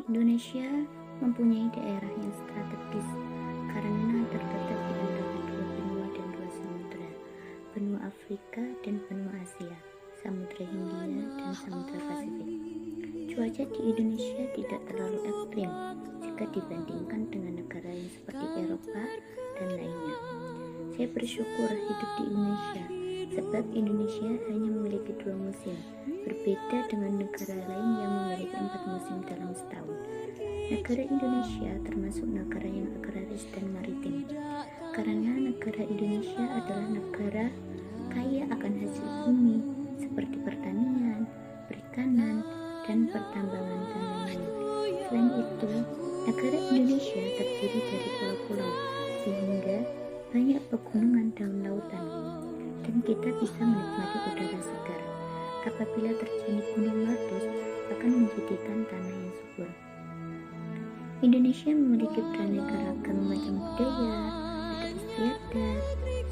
Indonesia mempunyai daerah yang strategis karena terletak di antara dua benua dan dua samudra, benua Afrika dan benua Asia, Samudra Hindia dan Samudra Pasifik. Cuaca di Indonesia tidak terlalu ekstrim jika dibandingkan dengan negara yang seperti Eropa dan lainnya. Saya bersyukur hidup di Indonesia, sebab Indonesia hanya memiliki 2 musim, berbeda dengan negara lain yang memiliki 4 musim dalam setahun. Negara Indonesia termasuk negara yang agraris dan maritim, karena negara Indonesia adalah negara kaya akan hasil bumi seperti pertanian, perikanan, dan pertambangan dan lainnya. Selain itu, negara Indonesia terdiri dari pulau-pulau, sehingga banyak pegunungan dan lautan, dan kita bisa menikmati udara segar. Apabila terjadi gunung meletus, akan menjadikan tanah yang subur. Indonesia memiliki beraneka ragam macam budaya, ada istiadat,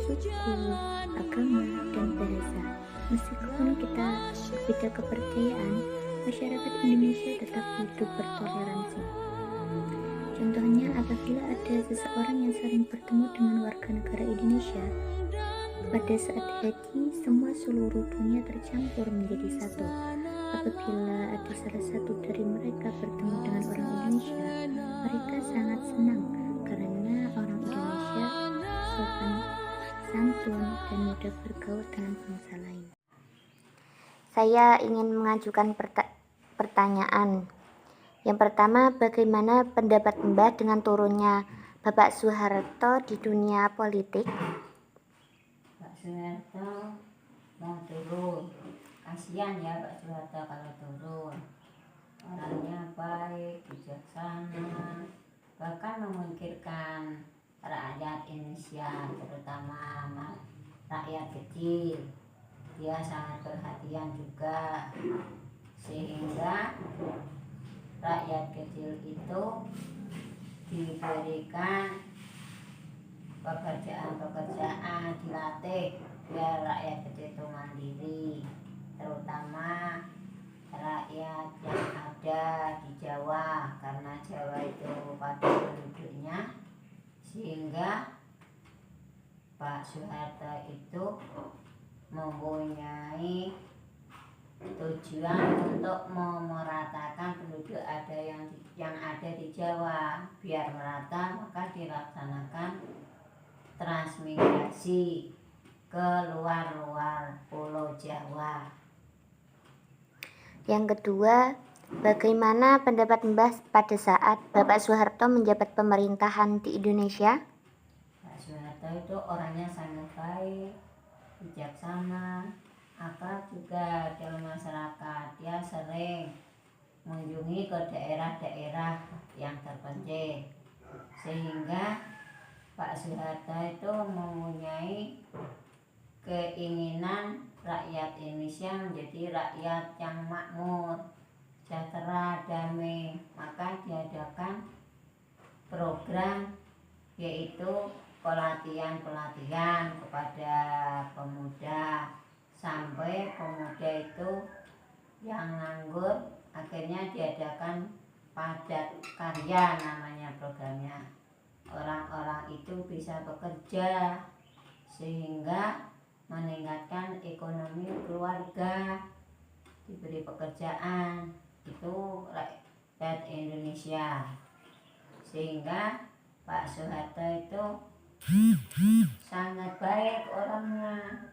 suku, agama, dan bahasa. Meskipun kita berbeda kepercayaan, masyarakat Indonesia tetap hidup bertoleransi. Contohnya, apabila ada seseorang yang sering bertemu dengan warga negara Indonesia, pada saat haji, semua seluruh dunia tercampur menjadi satu. Apabila ada salah satu dari mereka bertemu dengan orang Indonesia, mereka sangat senang karena orang Indonesia sopan, santun, dan mudah bergaul dengan bangsa lain. Saya ingin mengajukan pertanyaan. Yang pertama, bagaimana pendapat Mbah dengan turunnya Bapak Soeharto di dunia politik? Pak Soeharto mau turun, kasihan ya Pak Soeharto kalau turun. Orangnya baik, bijaksana, bahkan memikirkan rakyat Indonesia, terutama rakyat kecil. Dia sangat perhatian juga, sehingga rakyat kecil itu diberikan pekerjaan, dilatih biar rakyat kecil itu mandiri, terutama rakyat yang ada di Jawa, karena Jawa itu padat penduduknya, sehingga Pak Soeharto itu mempunyai tujuan untuk memeratakan penduduk yang ada di Jawa biar merata, maka dilaksanakan transmigrasi ke luar Pulau Jawa. Yang kedua, bagaimana pendapat Mbah pada saat Bapak Soeharto menjabat pemerintahan di Indonesia? Pak Soeharto itu orangnya sangat baik, bijaksana, akrab juga dalam masyarakat. Dia sering mengunjungi ke daerah-daerah yang terpencil, sehingga Pak Soeharto itu mempunyai keinginan rakyat Indonesia menjadi rakyat yang makmur, sejahtera, damai. Maka diadakan program yaitu pelatihan kepada pemuda, sampai pemuda itu yang nganggur akhirnya diadakan padat karya, namanya programnya. Orang-orang itu bisa bekerja sehingga meningkatkan ekonomi keluarga, diberi pekerjaan. Itu rakyat Indonesia, sehingga Pak Soeharto itu sangat baik orangnya.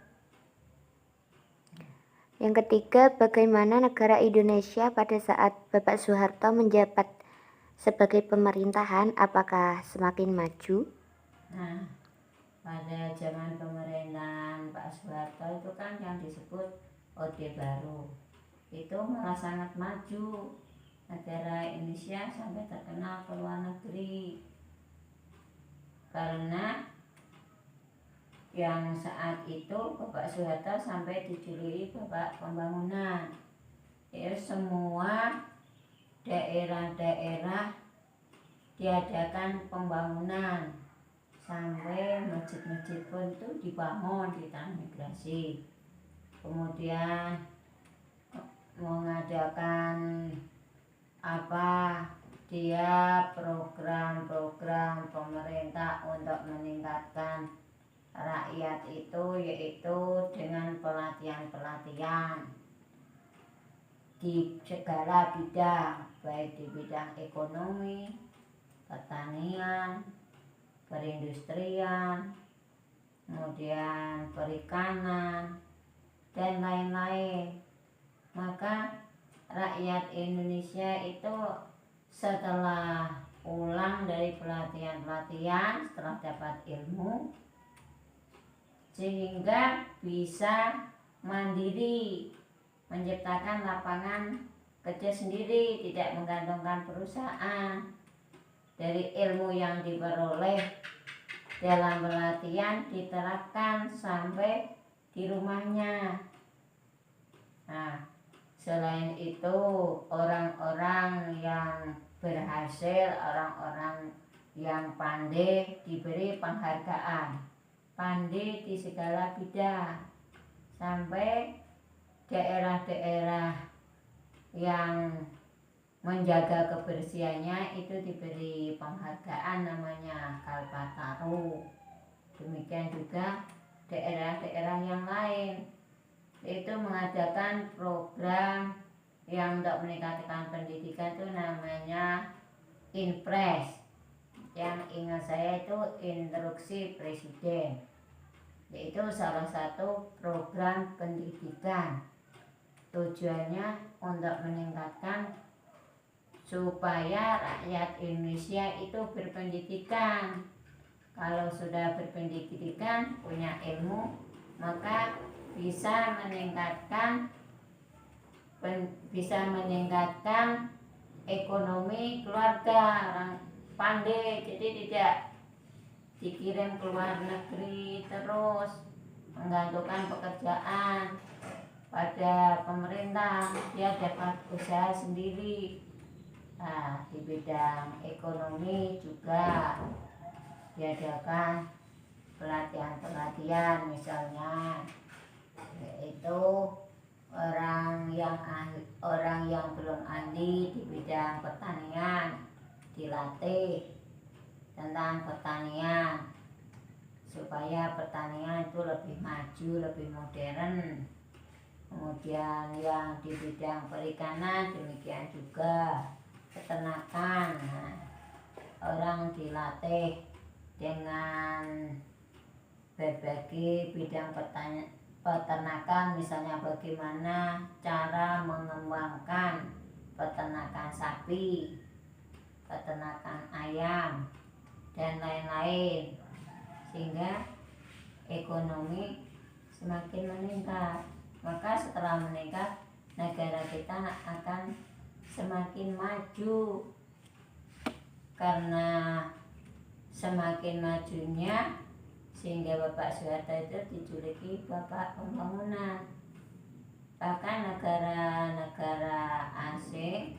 Yang ketiga, bagaimana negara Indonesia pada saat Bapak Soeharto menjabat sebagai pemerintahan, apakah semakin maju? Nah, pada zaman pemerintahan Pak Soeharto itu kan yang disebut Orde Baru, itu malah sangat maju. Negara Indonesia sampai terkenal ke luar negeri, karena yang saat itu Bapak Soeharto sampai dijuluki Bapak Pembangunan. Ya, semua daerah-daerah diadakan pembangunan, sampai masjid-masjid pun itu dibangun, ditransmigrasi. Kemudian mengadakan dia program-program pemerintah untuk meningkatkan rakyat itu, yaitu dengan pelatihan-pelatihan di segala bidang, baik di bidang ekonomi, pertanian, perindustrian, kemudian perikanan, dan lain-lain. Maka rakyat Indonesia itu setelah pulang dari pelatihan-pelatihan, setelah dapat ilmu, sehingga bisa mandiri, menciptakan lapangan kerja sendiri, tidak menggantungkan perusahaan. Dari ilmu yang diperoleh dalam pelatihan diterapkan sampai di rumahnya. Nah, selain itu orang-orang yang berhasil, orang-orang yang pandai diberi penghargaan, pandai di segala bidang, sampai daerah-daerah yang menjaga kebersihannya itu diberi penghargaan, namanya Kalpataru. Demikian juga daerah-daerah yang lain itu mengadakan program yang untuk meningkatkan pendidikan itu namanya Inpres. Yang ingat saya itu Instruksi Presiden, yaitu salah satu program pendidikan. Tujuannya untuk meningkatkan supaya rakyat Indonesia itu berpendidikan. Kalau sudah berpendidikan, punya ilmu, maka bisa meningkatkan ekonomi keluarga. Orang pandai, jadi tidak dikirim ke luar negeri terus menggantungkan pekerjaan pada pemerintah, dia dapat usaha sendiri. Nah, di bidang ekonomi juga diadakan pelatihan-pelatihan, misalnya yaitu orang yang belum ahli di bidang pertanian dilatih tentang pertanian supaya pertanian itu lebih maju, lebih modern. Kemudian yang di bidang perikanan demikian juga, peternakan. Nah, orang dilatih dengan berbagai bidang peternakan, misalnya bagaimana cara mengembangkan peternakan sapi, peternakan ayam, dan lain-lain, sehingga ekonomi semakin meningkat. Maka setelah meningkat, negara kita akan semakin maju. Karena semakin majunya, sehingga Bapak Soeharto itu dijuluki Bapak Pembangunan. Bahkan negara-negara asing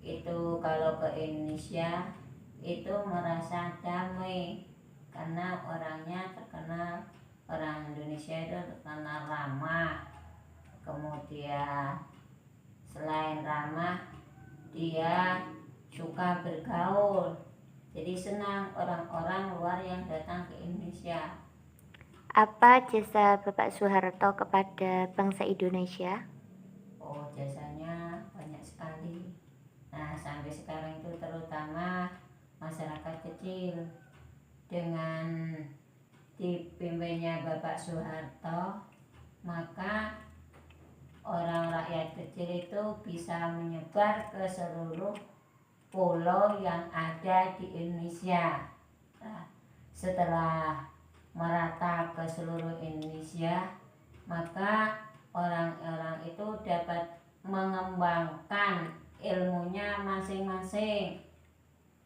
itu kalau ke Indonesia itu merasa damai, karena orangnya terkenal, orang Indonesia itu terkenal ramah. Kemudian selain ramah, dia suka bergaul, jadi senang orang-orang luar yang datang ke Indonesia. Apa jasa Bapak Soeharto kepada bangsa Indonesia? Oh, jasanya banyak sekali. Nah, sampai sekarang itu terutama masyarakat kecil, dengan dipimpinnya Bapak Soeharto, maka orang rakyat kecil itu bisa menyebar ke seluruh pulau yang ada di Indonesia. Nah, setelah merata ke seluruh Indonesia, maka orang-orang itu dapat mengembangkan ilmunya masing-masing.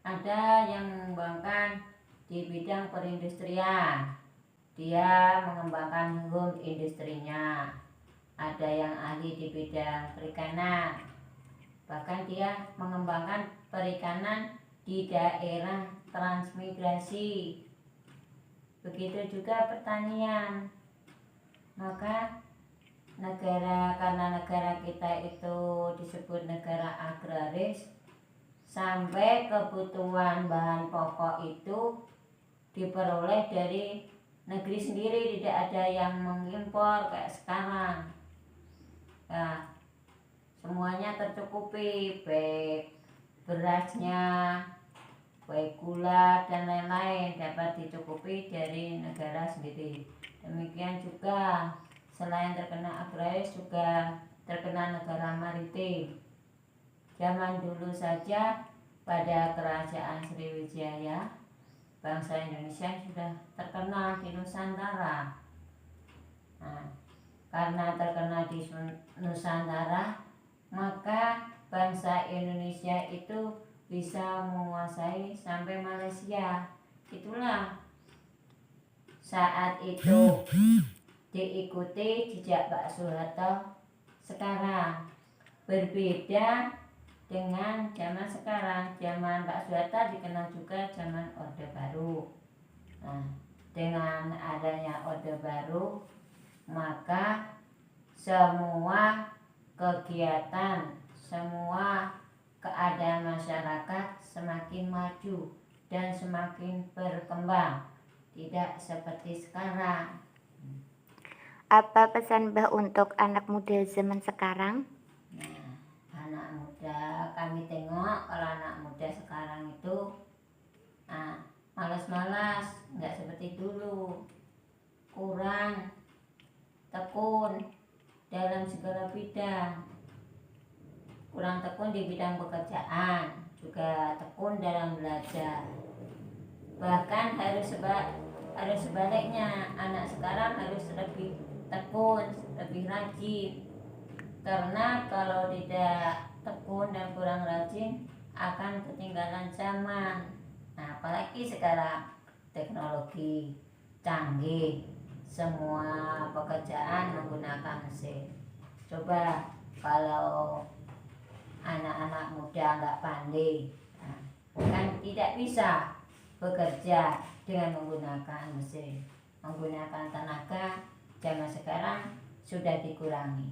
Ada yang mengembangkan di bidang perindustrian, dia mengembangkan home industrinya. Ada yang ahli di bidang perikanan, bahkan dia mengembangkan perikanan di daerah transmigrasi. Begitu juga pertanian. Maka karena negara kita itu disebut negara agraris, sampai kebutuhan bahan pokok itu diperoleh dari negeri sendiri, tidak ada yang mengimpor kayak sekarang. Nah, semuanya tercukupi, baik berasnya, baik gula dan lain-lain dapat dicukupi dari negara sendiri. Demikian juga selain terkena agraris juga terkena negara maritim. Zaman dulu saja pada kerajaan Sriwijaya, bangsa Indonesia sudah terkenal di Nusantara. Nah, karena terkenal di Nusantara, maka bangsa Indonesia itu bisa menguasai sampai Malaysia. Itulah saat itu diikuti jejak Pak Soeharto sekarang. Berbeda dengan zaman sekarang. Zaman Pak Soeharto dikenal juga zaman Orde Baru. Nah, dengan adanya Orde Baru, maka semua kegiatan, semua keadaan masyarakat semakin maju dan semakin berkembang, tidak seperti sekarang. Apa pesan Mbah untuk anak muda zaman sekarang? Nah, anak muda, kami tengok kalau anak muda sekarang itu malas-malas, nggak seperti dulu, kurang tekun dalam segala bidang, kurang tekun di bidang pekerjaan, juga tekun dalam belajar. Bahkan harus sebaliknya, anak sekarang harus lebih tekun, lebih rajin. Karena kalau tidak tekun dan kurang rajin akan ketinggalan zaman. Nah, apalagi sekarang teknologi canggih, semua pekerjaan menggunakan mesin. Coba kalau anak-anak muda nggak pandai, kan tidak bisa bekerja dengan menggunakan mesin, menggunakan tenaga. Zaman sekarang sudah dikurangi.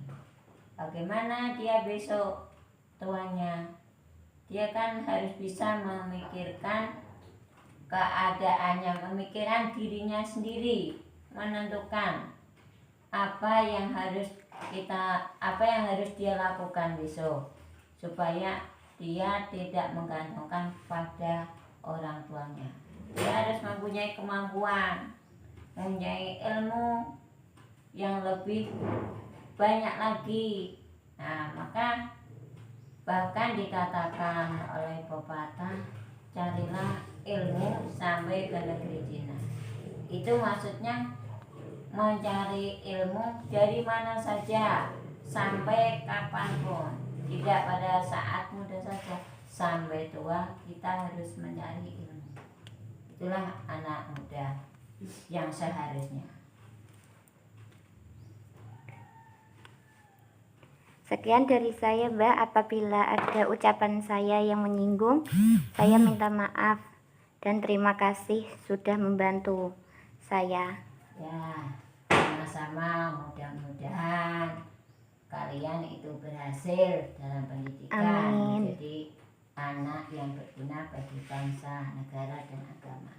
Bagaimana dia besok tuanya? Dia kan harus bisa memikirkan keadaannya, memikirkan dirinya sendiri, menentukan apa yang harus dia lakukan besok, supaya dia tidak menggantungkan pada orang tuanya. Dia harus mempunyai kemampuan, mempunyai ilmu yang lebih banyak lagi. Nah, maka bahkan dikatakan oleh pepatah, carilah ilmu sampai ke negeri Cina. Itu maksudnya mencari ilmu dari mana saja, sampai kapanpun, tidak pada saat muda saja, sampai tua kita harus mencari ilmu. Itulah anak muda yang seharusnya. Sekian dari saya, Mbak. Apabila ada ucapan saya yang menyinggung, saya minta maaf dan terima kasih sudah membantu saya. Ya, sama-sama, mudah-mudahan kalian itu berhasil dalam pendidikan, Amin. menjadi anak yang berguna bagi bangsa, negara, dan agama.